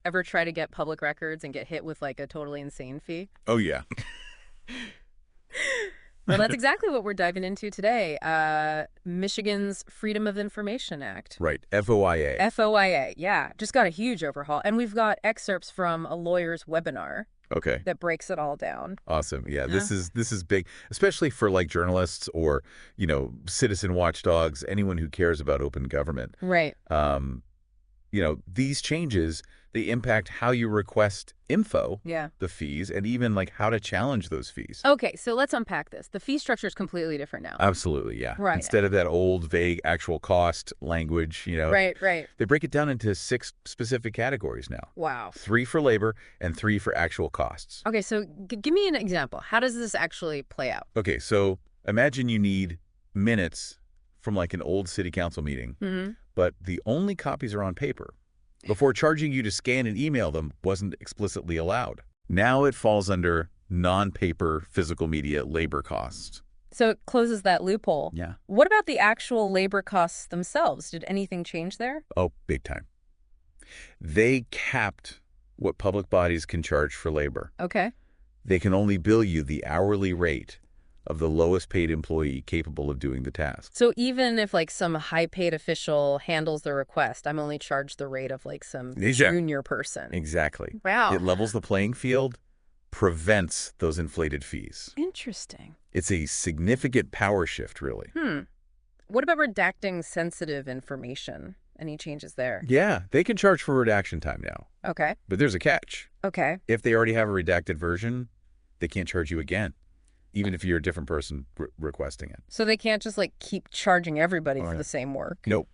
Ever try to get public records and get hit with like a totally insane fee? Oh, yeah. Well, that's exactly what we're diving into today. Michigan's Freedom of Information Act. Right. FOIA. FOIA, yeah. Just got a huge overhaul. And we've got excerpts from a lawyer's webinar Okay. that breaks it all down. Awesome. Yeah, Yeah. this is big, especially for like journalists or, citizen watchdogs, anyone who cares about open government. Right. These changes, they impact how you request info, Yeah. the fees, and even like how to challenge those fees. Okay, so let's unpack this. The fee structure is completely different now. Absolutely, yeah. Right. Instead of that old, vague, actual cost language, Right. they break it down into 6 specific categories now. Wow. 3 for labor and 3 for actual costs. Okay, so give me an example. How does this actually play out? Okay, so imagine you need minutes from like an old city council meeting, Mm-hmm. but the only copies are on paper. Before charging you to scan and email them wasn't explicitly allowed. Now it falls under non-paper physical media labor costs. So it closes that loophole. Yeah. What about the actual labor costs themselves? Did anything change there? Oh, big time. They capped what public bodies can charge for labor. Okay. They can only bill you the hourly rate of the lowest paid employee capable of doing the task. So even if like some high-paid official handles the request, I'm only charged the rate of like some Exactly. junior person. Exactly. Wow. It levels the playing field, prevents those inflated fees. Interesting. It's a significant power shift, really. What about redacting sensitive information? Any changes there? Yeah, they can charge for redaction time now, Okay. but there's a catch. Okay. If they already have a redacted version, they can't charge you again, even if you're a different person requesting it. So they can't just like keep charging everybody for yeah. the same work? Nope.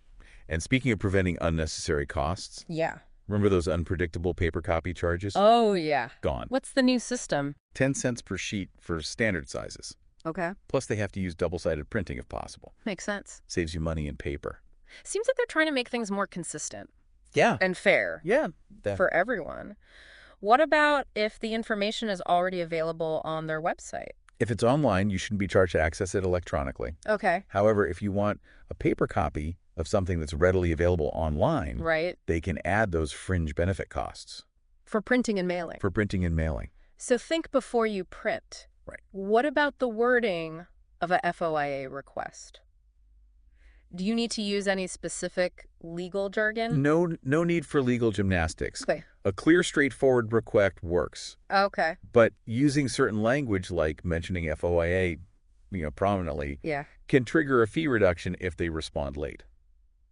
And speaking of preventing unnecessary costs, Yeah. remember those unpredictable paper copy charges? Oh, yeah. Gone. What's the new system? 10 cents per sheet for standard sizes. Okay. Plus, they have to use double-sided printing if possible. Makes sense. Saves you money in paper. Seems like they're trying to make things more consistent Yeah. and fair Yeah. for everyone. What about if the information is already available on their website? If it's online, you shouldn't be charged to access it electronically. Okay. However, if you want a paper copy of something that's readily available online, Right. they can add those fringe benefit costs For printing and mailing. for printing and mailing. So think before you print. Right. What about the wording of a FOIA request? Do you need to use any specific legal jargon? No need for legal gymnastics. Okay. A clear, straightforward request works, Okay. but using certain language like mentioning FOIA, prominently, Yeah. can trigger a fee reduction if they respond late.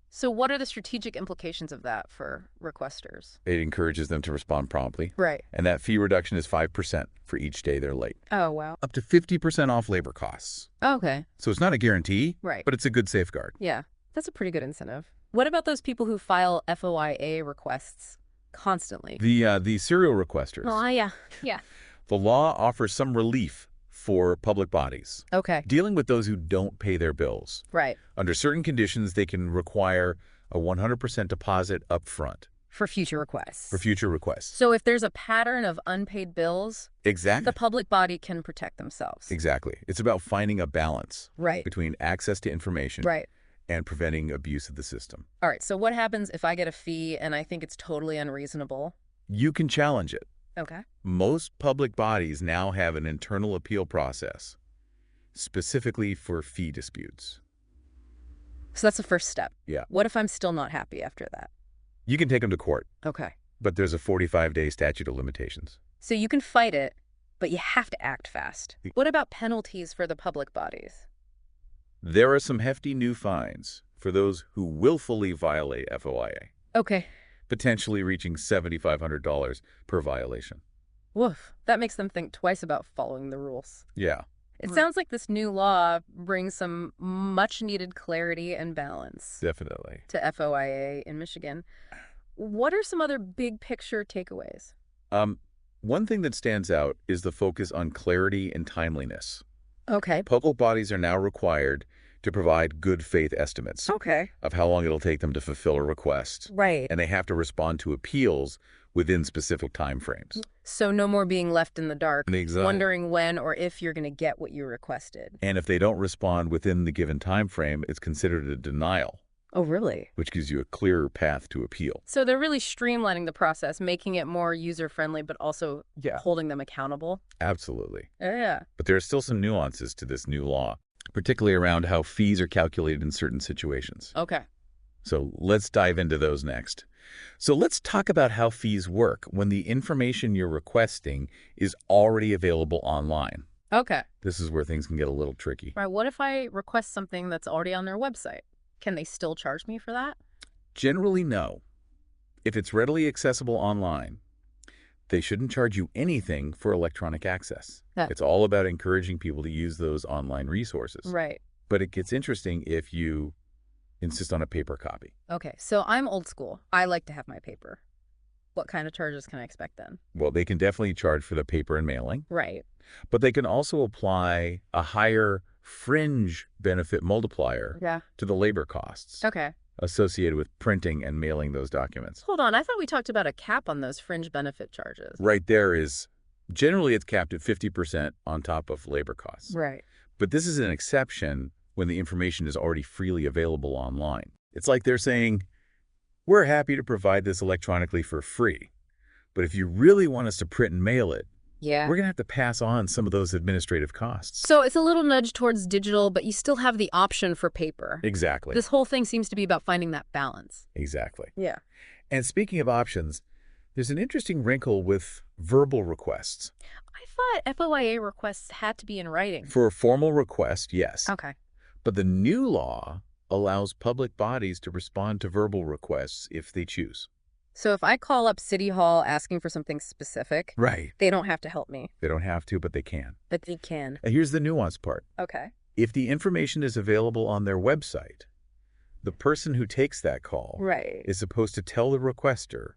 So what are the strategic implications of that for requesters? It encourages them to respond promptly, Right. and that fee reduction is 5% for each day they're late. Oh, wow. Up to 50% off labor costs. Okay. So it's not a guarantee, Right. but it's a good safeguard. Yeah. That's a pretty good incentive. What about those people who file FOIA requests constantly? The serial requesters. Oh, yeah. Yeah. The law offers some relief for public bodies, Okay. dealing with those who don't pay their bills. Right. Under certain conditions, they can require a 100% deposit up front For future requests. for future requests. So if there's a pattern of unpaid bills, Exactly. the public body can protect themselves. Exactly. It's about finding a balance Right. between access to information Right. and preventing abuse of the system. All right. So what happens if I get a fee and I think it's totally unreasonable? You can challenge it. Okay. Most public bodies now have an internal appeal process, specifically for fee disputes. So that's the first step. Yeah. What if I'm still not happy after that? You can take them to court, Okay. but there's a 45-day statute of limitations. So you can fight it, but you have to act fast. What about penalties for the public bodies? There are some hefty new fines for those who willfully violate FOIA, Okay. potentially reaching $7,500 per violation. Woof. That makes them think twice about following the rules. Yeah. It sounds like this new law brings some much-needed clarity and balance Definitely. to FOIA in Michigan. What are some other big-picture takeaways? One thing that stands out is the focus on clarity and timeliness. Okay. Public bodies are now required to provide good faith estimates Okay. of how long it'll take them to fulfill a request, Right. and they have to respond to appeals within specific timeframes. So no more being left in the dark, Exactly. wondering when or if you're going to get what you requested. And if they don't respond within the given time frame, it's considered a denial. Oh, really? which gives you a clearer path to appeal. So they're really streamlining the process, making it more user-friendly, but also Yeah. holding them accountable. Absolutely. Yeah. But there are still some nuances to this new law, particularly around how fees are calculated in certain situations. Okay. So let's dive into those next. So let's talk about how fees work when the information you're requesting is already available online. Okay. This is where things can get a little tricky. Right. What if I request something that's already on their website? Can they still charge me for that? Generally, no. If it's readily accessible online, they shouldn't charge you anything for electronic access. Yeah. It's all about encouraging people to use those online resources. Right. But it gets interesting if you insist on a paper copy. Okay. So I'm old school. I like to have my paper. What kind of charges can I expect then? Well, they can definitely charge for the paper and mailing, Right. but they can also apply a higher fringe benefit multiplier Yeah. to the labor costs Okay. associated with printing and mailing those documents. Hold on. I thought we talked about a cap on those fringe benefit charges. Right there is, generally it's capped at 50% on top of labor costs. Right. But this is an exception when the information is already freely available online. It's like they're saying, we're happy to provide this electronically for free, but if you really want us to print and mail it, Yeah. we're going to have to pass on some of those administrative costs. So it's a little nudge towards digital, but you still have the option for paper. Exactly. This whole thing seems to be about finding that balance. Exactly. Yeah. And speaking of options, there's an interesting wrinkle with verbal requests. I thought FOIA requests had to be in writing. For a formal request, yes. Okay. But the new law allows public bodies to respond to verbal requests if they choose. So if I call up City Hall asking for something specific, Right. they don't have to help me, They don't have to, but they can. but they can. And here's the nuanced part. Okay. If the information is available on their website, the person who takes that call Right. is supposed to tell the requester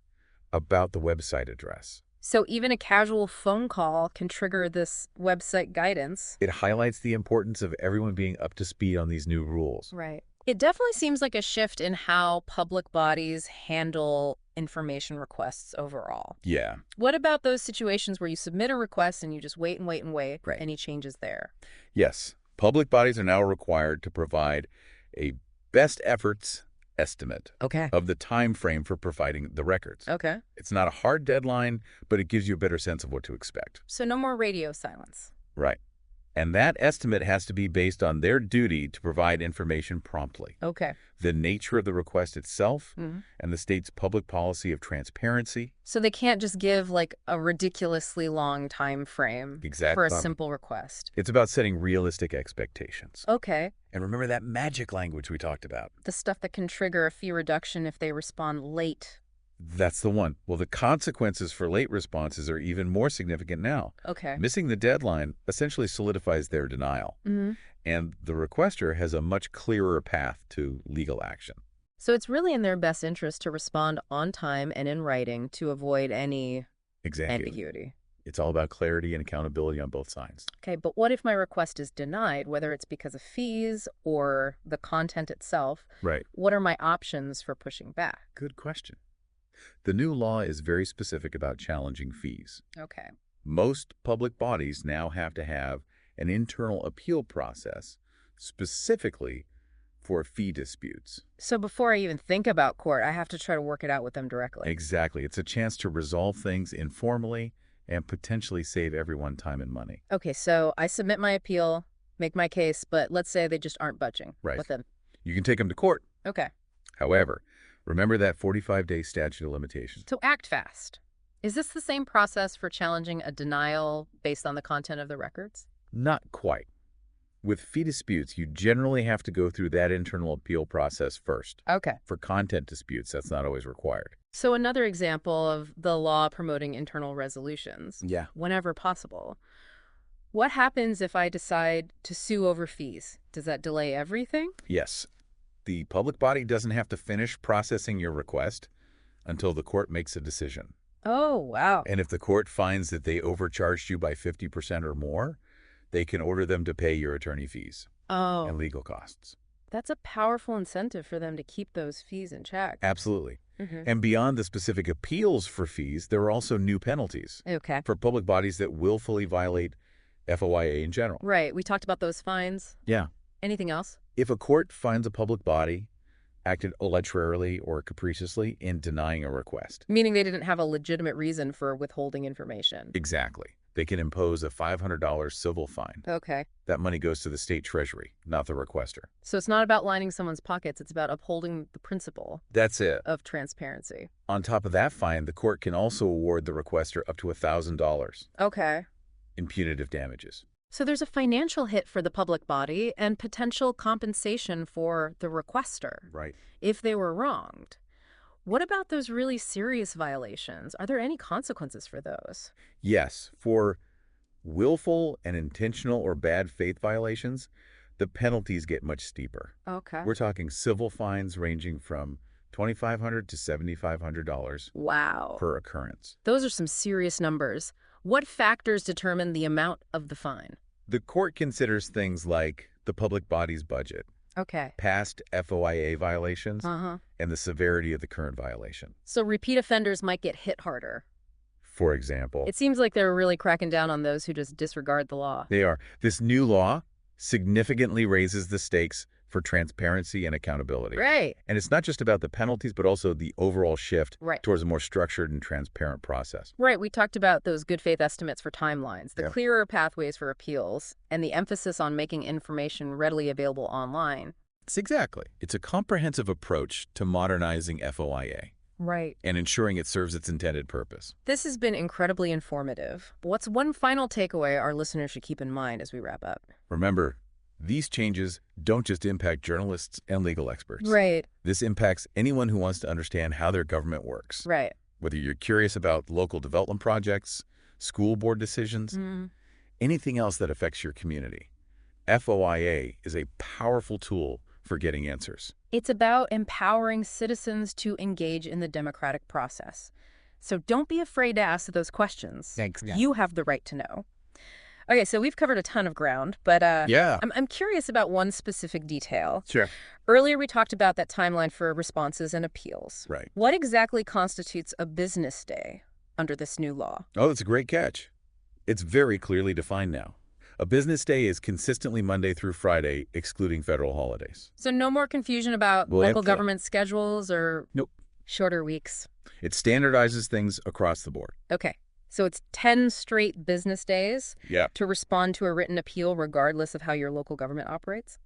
about the website address. So even a casual phone call can trigger this website guidance. It highlights the importance of everyone being up to speed on these new rules. Right. It definitely seems like a shift in how public bodies handle information requests overall. Yeah. What about those situations where you submit a request and you just wait and wait and wait? Right. Any changes there? Yes. Public bodies are now required to provide a best efforts estimate Okay. of the time frame for providing the records. Okay. It's not a hard deadline, but it gives you a better sense of what to expect. So no more radio silence. Right. And that estimate has to be based on their duty to provide information promptly. Okay. The nature of the request itself Mhm. and the state's public policy of transparency. So they can't just give like a ridiculously long time frame Exactly. for a simple request. It's about setting realistic expectations. Okay. And remember that magic language we talked about. The stuff that can trigger a fee reduction if they respond late. That's the one. Well, the consequences for late responses are even more significant now. Okay. Missing the deadline essentially solidifies their denial, Mm-hmm. and the requester has a much clearer path to legal action. So it's really in their best interest to respond on time and in writing to avoid any Exactly. ambiguity. It's all about clarity and accountability on both sides. Okay, but what if my request is denied, whether it's because of fees or the content itself? Right. What are my options for pushing back? Good question. The new law is very specific about challenging fees. Okay. Most public bodies now have to have an internal appeal process specifically for fee disputes. So before I even think about court, I have to try to work it out with them directly. Exactly. It's a chance to resolve things informally and potentially save everyone time and money. Okay, so I submit my appeal, make my case, but let's say they just aren't budging. Right. What then? You can take them to court. Okay. However, remember that 45-day statute of limitations. So act fast. Is this the same process for challenging a denial based on the content of the records? Not quite. With fee disputes, you generally have to go through that internal appeal process first. Okay. For content disputes, that's not always required. So another example of the law promoting internal resolutions, Yeah. whenever possible. What happens if I decide to sue over fees? Does that delay everything? Yes. The public body doesn't have to finish processing your request until the court makes a decision. Oh, wow. And if the court finds that they overcharged you by 50% or more, they can order them to pay your attorney fees Oh, and legal costs. that's a powerful incentive for them to keep those fees in check. Absolutely. Mhm. And beyond the specific appeals for fees, there are also new penalties Okay. for public bodies that willfully violate FOIA in general. Right. We talked about those fines. Yeah. Anything else? If a court finds a public body acted arbitrarily or capriciously in denying a request. Meaning they didn't have a legitimate reason for withholding information. Exactly. They can impose a $500 civil fine. Okay. That money goes to the state treasury, not the requester. So it's not about lining someone's pockets. It's about upholding the principle That's it. of transparency. On top of that fine, the court can also award the requester up to $1,000 Okay. in punitive damages. So there's a financial hit for the public body and potential compensation for the requester Right. if they were wronged. What about those really serious violations? Are there any consequences for those? Yes, for willful and intentional or bad faith violations, the penalties get much steeper. Okay. We're talking civil fines ranging from $2,500 to $7,500 Wow. per occurrence. Those are some serious numbers. What factors determine the amount of the fine? The court considers things like the public body's budget, Okay. past FOIA violations, Uh-huh. and the severity of the current violation. So repeat offenders might get hit harder. For example, It seems like they're really cracking down on those who just disregard the law. they are. This new law significantly raises the stakes for transparency and accountability. Right. And it's not just about the penalties, but also the overall shift Right. towards a more structured and transparent process. Right. We talked about those good faith estimates for timelines, the Yeah. clearer pathways for appeals, and the emphasis on making information readily available online. It's a comprehensive approach to modernizing FOIA Right. and ensuring it serves its intended purpose. This has been incredibly informative. What's one final takeaway our listeners should keep in mind as we wrap up? Remember, these changes don't just impact journalists and legal experts. Right. This impacts anyone who wants to understand how their government works. Right. Whether you're curious about local development projects, school board decisions, anything else that affects your community, FOIA is a powerful tool for getting answers. It's about empowering citizens to engage in the democratic process. So don't be afraid to ask those questions. Thanks. You have the right to know. Okay, so we've covered a ton of ground, but Yeah. I'm curious about one specific detail. Sure. Earlier, we talked about that timeline for responses and appeals. Right. What exactly constitutes a business day under this new law? Oh, that's a great catch. It's very clearly defined now. A business day is consistently Monday through Friday, excluding federal holidays. So no more confusion about We'll local answer that. government schedules or Nope. shorter weeks. It standardizes things across the board. Okay, so it's 10 straight business days Yeah. to respond to a written appeal regardless of how your local government operates?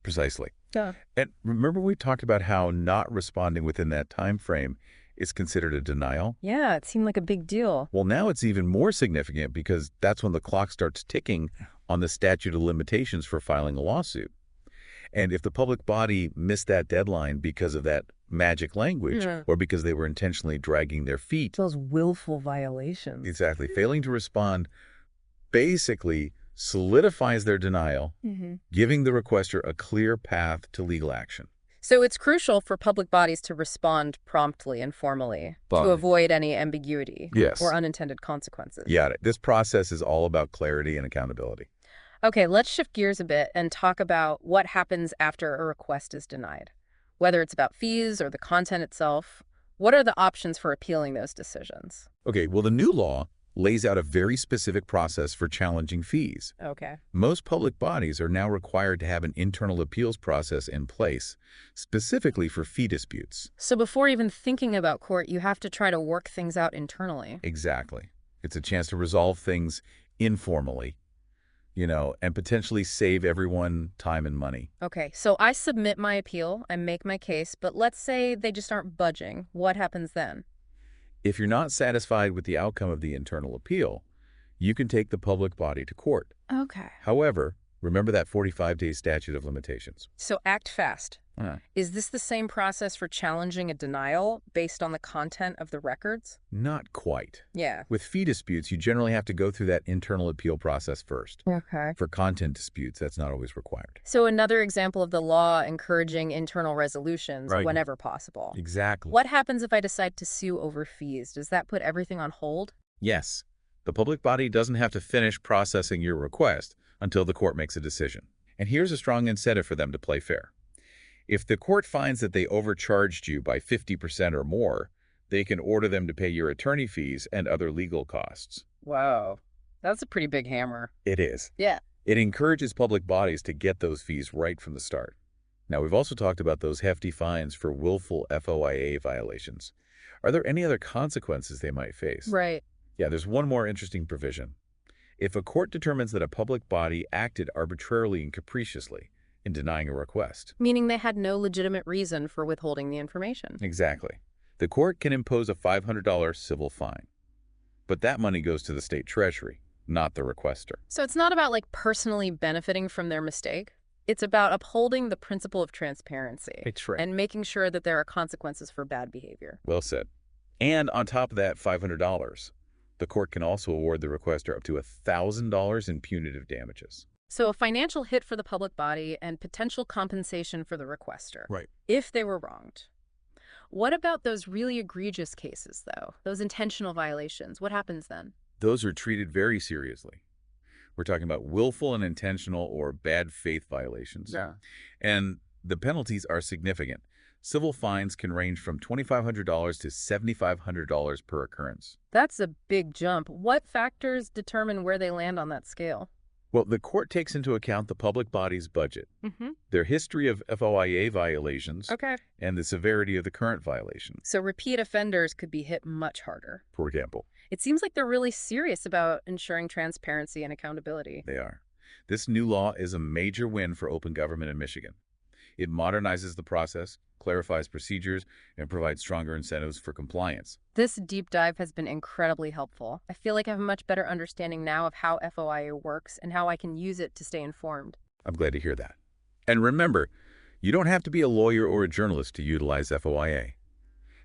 Precisely. Yeah. And remember we talked about how not responding within that time frame is considered a denial? Yeah, it seemed like a big deal. Well, now it's even more significant because that's when the clock starts ticking on the statute of limitations for filing a lawsuit. And if the public body missed that deadline because of that magic language Yeah. or because they were intentionally dragging their feet, Those willful violations. exactly, failing to respond basically solidifies their denial, giving the requester a clear path to legal action. So it's crucial for public bodies to respond promptly and formally to avoid any ambiguity Yes. or unintended consequences. Yeah, this process is all about clarity and accountability. Okay, let's shift gears a bit and talk about what happens after a request is denied. Whether it's about fees or the content itself, what are the options for appealing those decisions? Okay, well, the new law lays out a very specific process for challenging fees. Okay. Most public bodies are now required to have an internal appeals process in place, specifically for fee disputes. So before even thinking about court, you have to try to work things out internally. Exactly. It's a chance to resolve things informally, and potentially save everyone time and money. Okay, so I submit my appeal, I make my case, but let's say they just aren't budging. What happens then? If you're not satisfied with the outcome of the internal appeal, you can take the public body to court. Okay. However, remember that 45-day statute of limitations. So act fast. Is this the same process for challenging a denial based on the content of the records? Not quite. Yeah. With fee disputes, you generally have to go through that internal appeal process first. Okay. For content disputes, that's not always required. So another example of the law encouraging internal resolutions Right. whenever possible. Exactly. What happens if I decide to sue over fees? Does that put everything on hold? Yes. The public body doesn't have to finish processing your request until the court makes a decision. And here's a strong incentive for them to play fair. If the court finds that they overcharged you by 50% or more, they can order them to pay your attorney fees and other legal costs. Wow. That's a pretty big hammer. It is. Yeah. It encourages public bodies to get those fees right from the start. Now, we've also talked about those hefty fines for willful FOIA violations. Are there any other consequences they might face? Right. Yeah, there's one more interesting provision. If a court determines that a public body acted arbitrarily and capriciously in denying a request. Meaning they had no legitimate reason for withholding the information. Exactly. The court can impose a $500 civil fine. But that money goes to the state treasury, not the requester. So it's not about personally benefiting from their mistake. It's about upholding the principle of transparency That's right. and making sure that there are consequences for bad behavior. Well said. And on top of that $500, the court can also award the requester up to $1,000 in punitive damages. So a financial hit for the public body and potential compensation for the requester. Right. If they were wronged. What about those really egregious cases, though? Those intentional violations? What happens then? Those are treated very seriously. We're talking about willful and intentional or bad faith violations. Yeah. And the penalties are significant. Civil fines can range from $2,500 to $7,500 per occurrence. That's a big jump. What factors determine where they land on that scale? Well, the court takes into account the public body's budget, their history of FOIA violations, Okay. and the severity of the current violation. So repeat offenders could be hit much harder. For example, It seems like they're really serious about ensuring transparency and accountability. they are. This new law is a major win for open government in Michigan. It modernizes the process, clarifies procedures, and provides stronger incentives for compliance. This deep dive has been incredibly helpful. I feel like I have a much better understanding now of how FOIA works and how I can use it to stay informed. I'm glad to hear that. And remember, you don't have to be a lawyer or a journalist to utilize FOIA.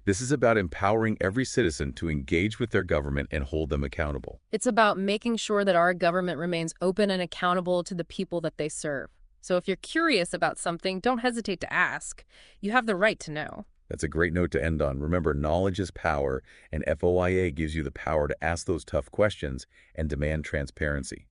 This is about empowering every citizen to engage with their government and hold them accountable. It's about making sure that our government remains open and accountable to the people that they serve. So if you're curious about something, don't hesitate to ask. You have the right to know. That's a great note to end on. Remember, knowledge is power, and FOIA gives you the power to ask those tough questions and demand transparency.